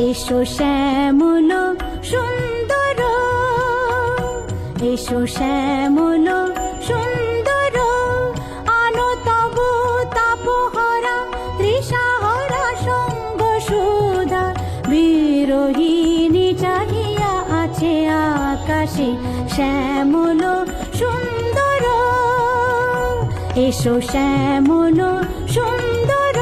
এসো শ্যামল সুন্দর, এসো শ্যামল সুন্দর, আনো তবু তাপহরা তৃষাহরা সঙ্গ সুধা। বিরোহিণী চাহিয়া আছে আকাশে শ্যামল সুন্দর, এসো শ্যামল সুন্দর।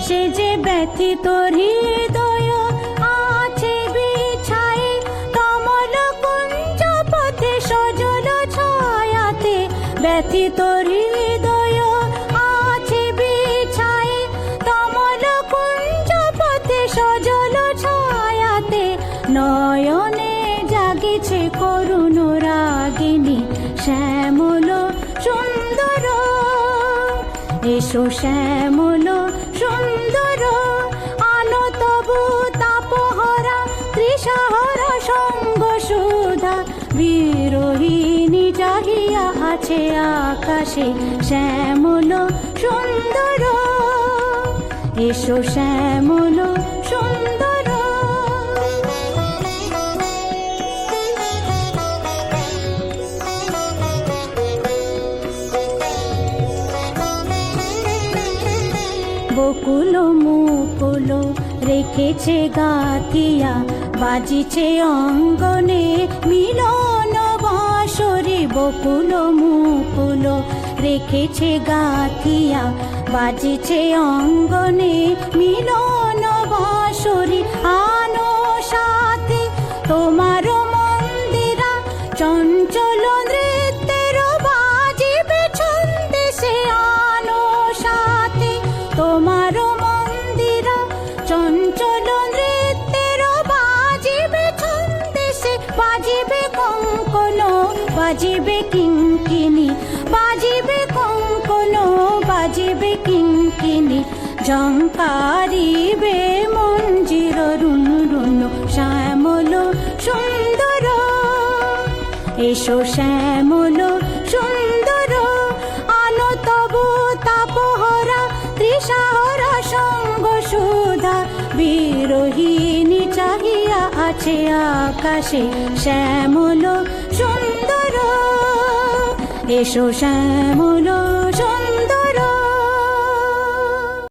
সে যে ব্যথিত হৃদয় আছে বিছায়ে, কমল কুঞ্জ পথে সজল ছায়াতে। ব্যথিত হৃদয় আছে বিছায়ে, কমল কুঞ্জ পথে সজল ছায়াতে। নয়নে জাগিছে করুণ রাগিনী শ্যামল সুন্দর, এসো শ্যামল সুন্দর, আনো তবু তাপহরা তৃষাহরা সঙ্গ সুধা। বিরোহিণী চাহিয়া আছে আকাশে শ্যামল সুন্দর, এসো শ্যামল সুন্দর। বকুল মুকুল রেখেছে গাথিয়া, বাজিছে অঙ্গনে মিলন বাঁশরি। বকুল মুকুল রেখেছে গাথিয়া, বাজিছে অঙ্গনে মিলন বাঁশরি। আনো সাথে তোমার মন্দিরা, চঞ্চল নৃত্যের বাজিবে ছন্দে সে। আনো সাথে তোমার মন্দিরা, চঞ্চল নৃত্যের বাজিবে ছন্দে সে। বাজিবে কঙ্কন, বাজিবে কিঙ্কিনি, বাজিবে কঙ্কন, বাজিবে কিঙ্কিনি। ঝঙ্কারিবে মঞ্জির রুন রুন শ্যামল সুন্দর, এসো শ্যামল সুন্দর, আনো তবু তাপহরা তৃষাহরা সঙ্গ সুধা। বিরোহিণী চাহিয়া আছে আকাশে শ্যামল সুন্দর, এসো শ্যামল সুন্দর।